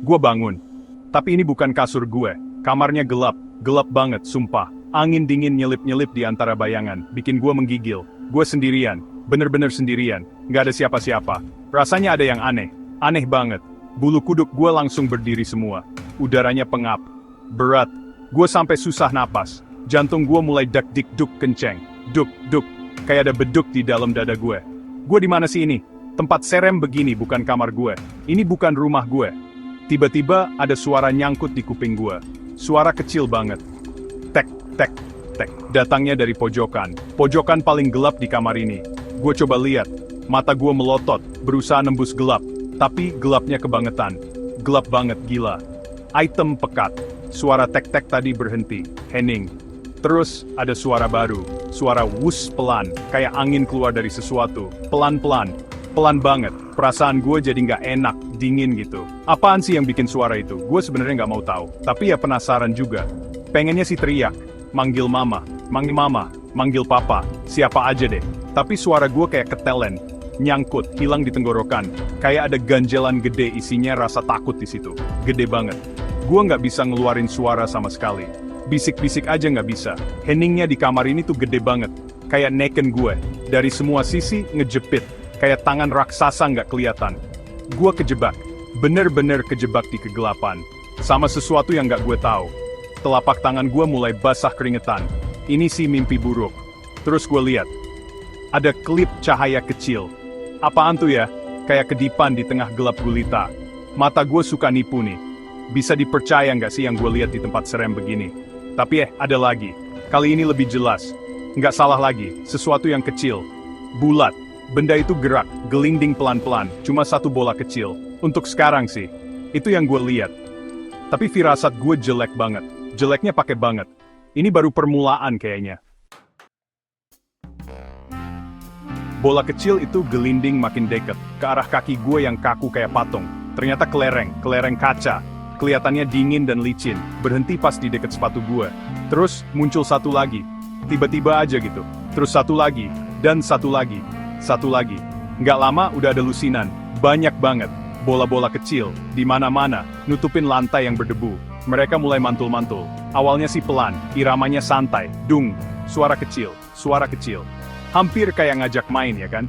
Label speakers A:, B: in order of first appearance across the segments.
A: Gue bangun. Tapi ini bukan kasur gue. Kamarnya gelap. Gelap banget, sumpah. Angin dingin nyelip-nyelip di antara bayangan. Bikin gue menggigil. Gue sendirian. Bener-bener sendirian. Nggak ada siapa-siapa. Rasanya ada yang aneh. Aneh banget. Bulu kuduk gue langsung berdiri semua. Udaranya pengap. Berat. Gue sampai susah napas. Jantung gue mulai dak-dik-duk kenceng. Duk-duk. Kayak ada beduk di dalam dada gue. Gue di mana sih ini? Tempat serem begini bukan kamar gue. Ini bukan rumah gue. Tiba-tiba ada suara nyangkut di kuping gue. Suara kecil banget. Tek, tek, tek. Datangnya dari pojokan. Pojokan paling gelap di kamar ini. Gue coba lihat. Mata gue melotot, berusaha nembus gelap. Tapi gelapnya kebangetan. Gelap banget, gila. Item pekat. Suara tek-tek tadi berhenti. Hening. Terus ada suara baru. Suara wus pelan. Kayak angin keluar dari sesuatu. Pelan-pelan. Pelan banget. Perasaan gue jadi nggak enak, dingin gitu. Apaan sih yang bikin suara itu? Gue sebenarnya nggak mau tahu. Tapi ya penasaran juga. Pengennya sih teriak. Manggil mama. Manggil papa. Siapa aja deh. Tapi suara gue kayak ketelen. Nyangkut, hilang di tenggorokan. Kayak ada ganjelan gede isinya rasa takut di situ. Gede banget. Gue nggak bisa ngeluarin suara sama sekali. Bisik-bisik aja nggak bisa. Heningnya di kamar ini tuh gede banget. Kayak neken gue. Dari semua sisi ngejepit. Kayak tangan raksasa nggak kelihatan. Gue kejebak. Bener-bener kejebak di kegelapan. Sama sesuatu yang nggak gue tahu. Telapak tangan gue mulai basah keringetan. Ini sih mimpi buruk. Terus gue lihat. Ada klip cahaya kecil. Apaan tuh ya? Kayak kedipan di tengah gelap gulita. Mata gue suka nipu nih. Bisa dipercaya nggak sih yang gue lihat di tempat serem begini? Tapi ada lagi. Kali ini lebih jelas. Nggak salah lagi, sesuatu yang kecil. Bulat. Benda itu gerak, gelinding pelan-pelan. Cuma satu bola kecil. Untuk sekarang sih. Itu yang gue lihat. Tapi firasat gue jelek banget. Jeleknya pakai banget. Ini baru permulaan kayaknya. Bola kecil itu gelinding makin dekat. Ke arah kaki gue yang kaku kayak patung. Ternyata kelereng kaca. Kelihatannya dingin dan licin, berhenti pas di dekat sepatu gue. Terus, muncul satu lagi. Tiba-tiba aja gitu. Terus satu lagi, dan satu lagi. Satu lagi. Nggak lama udah ada lusinan. Banyak banget. Bola-bola kecil, di mana-mana, nutupin lantai yang berdebu. Mereka mulai mantul-mantul. Awalnya sih pelan, iramanya santai. Dung, suara kecil, suara kecil. Hampir kayak ngajak main ya kan?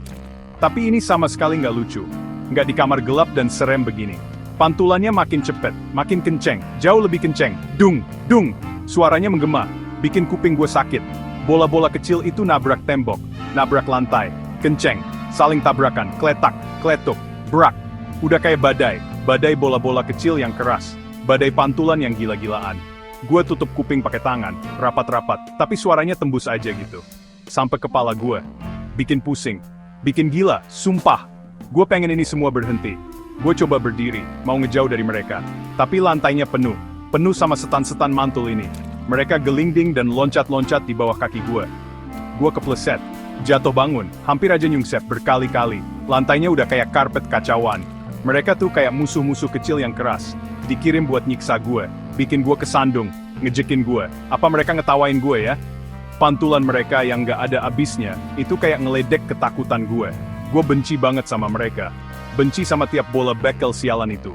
A: Tapi ini sama sekali nggak lucu. Nggak di kamar gelap dan serem begini. Pantulannya makin cepet, makin kenceng, jauh lebih kenceng. Dung, dung, suaranya menggema, bikin kuping gue sakit. Bola-bola kecil itu nabrak tembok, nabrak lantai, kenceng, saling tabrakan, kletak, kletuk, brak. Udah kayak badai bola-bola kecil yang keras, badai pantulan yang gila-gilaan. Gue tutup kuping pakai tangan, rapat-rapat, tapi suaranya tembus aja gitu. Sampai kepala gue, bikin pusing, bikin gila, sumpah. Gue pengen ini semua berhenti. Gue coba berdiri, mau ngejauh dari mereka. Tapi lantainya penuh sama setan-setan mantul ini. Mereka gelinding dan loncat-loncat di bawah kaki gue. Gue kepleset, jatuh bangun, hampir aja nyungsep berkali-kali. Lantainya udah kayak karpet kacauan. Mereka tuh kayak musuh-musuh kecil yang keras. Dikirim buat nyiksa gue, bikin gue kesandung, ngejekin gue. Apa mereka ngetawain gue ya? Pantulan mereka yang gak ada abisnya, itu kayak ngeledek ketakutan gue. Gue benci banget sama mereka. Benci sama tiap bola bekel sialan itu.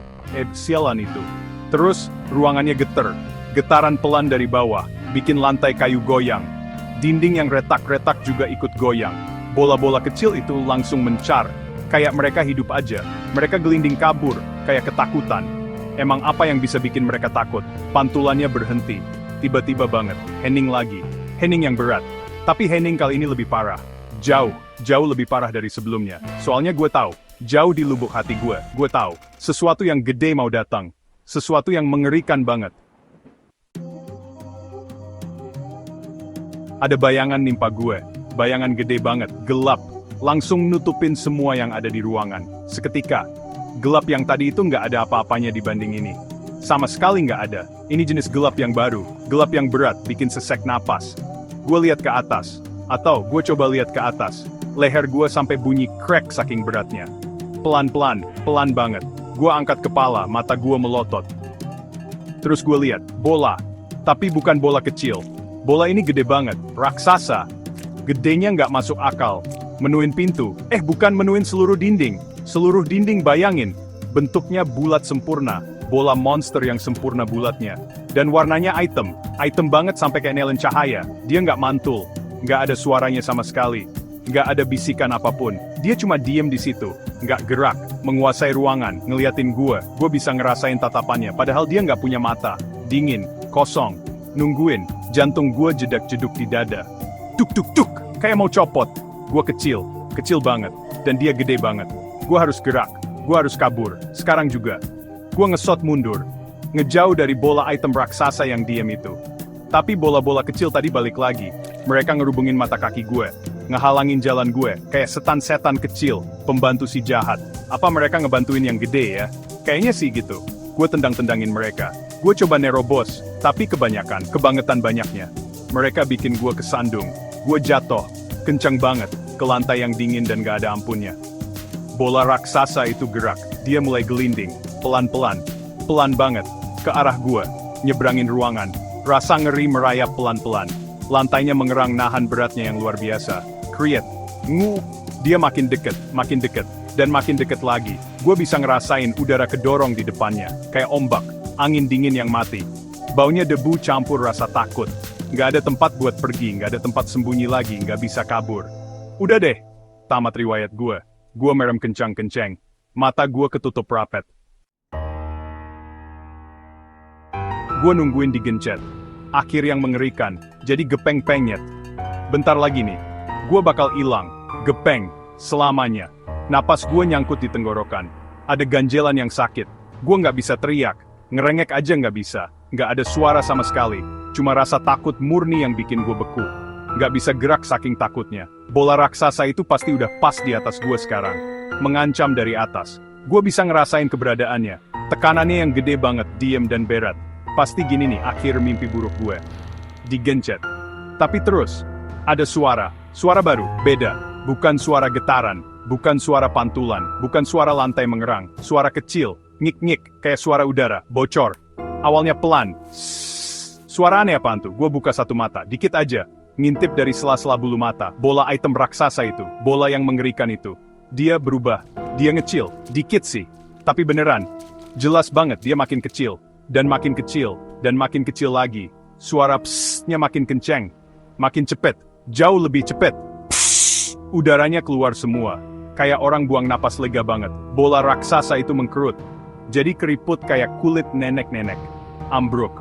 A: Sialan itu. Terus, ruangannya getar. Getaran pelan dari bawah, bikin lantai kayu goyang. Dinding yang retak-retak juga ikut goyang. Bola-bola kecil itu langsung mencar. Kayak mereka hidup aja. Mereka gelinding kabur, kayak ketakutan. Emang apa yang bisa bikin mereka takut? Pantulannya berhenti. Tiba-tiba banget, hening lagi. Hening yang berat. Tapi hening kali ini lebih parah. Jauh lebih parah dari sebelumnya. Soalnya gue tahu. Jauh di lubuk hati gue tahu, sesuatu yang gede mau datang. Sesuatu yang mengerikan banget. Ada bayangan nimpa gue, bayangan gede banget, gelap. Langsung nutupin semua yang ada di ruangan. Seketika, gelap yang tadi itu nggak ada apa-apanya dibanding ini. Sama sekali nggak ada. Ini jenis gelap yang baru, gelap yang berat, bikin sesek napas. Gue lihat ke atas, atau gue coba lihat ke atas. Leher gue sampai bunyi crack saking beratnya. Pelan-pelan, pelan banget. Gue angkat kepala, mata gue melotot. Terus gue lihat, bola. Tapi bukan bola kecil. Bola ini gede banget, raksasa. Gedenya nggak masuk akal. Menuin pintu. Bukan menuin seluruh dinding. Seluruh dinding bayangin. Bentuknya bulat sempurna. bola monster yang sempurna bulatnya. Dan warnanya item banget sampai kayak neon cahaya. Dia nggak mantul, nggak ada suaranya sama sekali, nggak ada bisikan apapun. Dia cuma diem di situ, nggak gerak, menguasai ruangan, ngeliatin gue bisa ngerasain tatapannya, padahal dia nggak punya mata, dingin, kosong, nungguin, jantung gue jedak-jeduk di dada. Tuk tuk tuk, kayak mau copot. Gue kecil banget, dan dia gede banget. Gue harus gerak, gue harus kabur, sekarang juga. Gue ngesot mundur, ngejauh dari bola item raksasa yang diem itu. Tapi bola-bola kecil tadi balik lagi, mereka ngerubungin mata kaki gue, ngehalangin jalan gue, kayak setan-setan kecil, pembantu si jahat. Apa mereka ngebantuin yang gede ya? Kayaknya sih gitu. Gue tendang-tendangin mereka. Gue coba nerobos, tapi kebangetan banyaknya. Mereka bikin gue kesandung. Gue jatuh, kencang banget, ke lantai yang dingin dan gak ada ampunnya. Bola raksasa itu gerak, dia mulai gelinding, pelan banget, ke arah gue, nyebrangin ruangan. Rasa ngeri merayap pelan-pelan. Lantainya mengerang nahan beratnya yang luar biasa. Kriet, dia makin deket, dan makin deket lagi. Gue bisa ngerasain udara kedorong di depannya, kayak ombak, angin dingin yang mati. Baunya debu campur rasa takut. Nggak ada tempat buat pergi, nggak ada tempat sembunyi lagi, nggak bisa kabur. Udah deh, tamat riwayat gue. Gue merem kencang-kencang. Mata gue ketutup rapet. Gue nungguin digencet. Akhir yang mengerikan, jadi gepeng penyet. Bentar lagi nih, gue bakal hilang, gepeng, selamanya. Napas gue nyangkut di tenggorokan. Ada ganjelan yang sakit. Gue nggak bisa teriak, ngerengek aja nggak bisa. Nggak ada suara sama sekali, cuma rasa takut murni yang bikin gue beku. Nggak bisa gerak saking takutnya. Bola raksasa itu pasti udah pas di atas gue sekarang. Mengancam dari atas. Gue bisa ngerasain keberadaannya. Tekanannya yang gede banget, diem dan berat. Pasti gini nih akhir mimpi buruk gue. Digencet. Tapi terus, ada suara baru, beda. Bukan suara getaran, bukan suara pantulan, bukan suara lantai mengerang. Suara kecil, ngik-ngik, kayak suara udara, bocor. Awalnya pelan. Suara aneh apaan tuh? Gue buka satu mata, dikit aja. Ngintip dari sela-sela bulu mata, bola item raksasa itu, bola yang mengerikan itu. Dia berubah, dia ngecil, dikit sih. Tapi beneran, jelas banget dia makin kecil. Dan makin kecil, dan makin kecil lagi. Suara psst-nya makin kenceng, makin cepet, jauh lebih cepet. Psst, udaranya keluar semua, kayak orang buang napas lega banget. Bola raksasa itu mengkerut, jadi keriput kayak kulit nenek-nenek. Ambruk,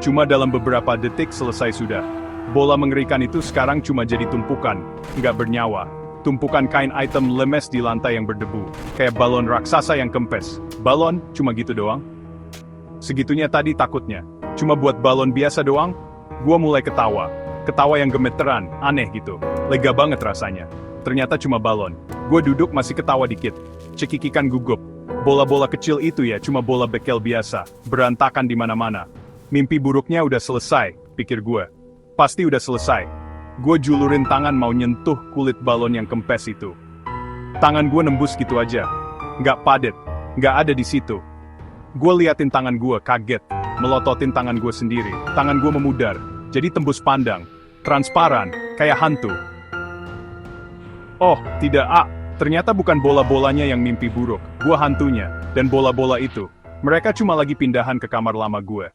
A: cuma dalam beberapa detik selesai sudah. Bola mengerikan itu sekarang cuma jadi tumpukan, nggak bernyawa. Tumpukan kain item lemes di lantai yang berdebu, kayak balon raksasa yang kempes. Balon, cuma gitu doang. Segitunya tadi takutnya, cuma buat balon biasa doang. Gua mulai ketawa, ketawa yang gemeteran, aneh gitu, lega banget rasanya. Ternyata cuma balon. Gua duduk masih ketawa dikit, cekikikan gugup. Bola-bola kecil itu ya cuma bola bekel biasa, berantakan di mana-mana. Mimpi buruknya udah selesai, pikir gue. Pasti udah selesai. Gue julurin tangan mau nyentuh kulit balon yang kempes itu. Tangan gue nembus gitu aja, nggak padet, nggak ada di situ. Gue liatin tangan gue, kaget, melototin tangan gue sendiri. Tangan gue memudar, jadi tembus pandang, transparan, kayak hantu. Oh, tidak, ternyata bukan bola-bolanya yang mimpi buruk. Gue hantunya, dan bola-bola itu. Mereka cuma lagi pindahan ke kamar lama gue.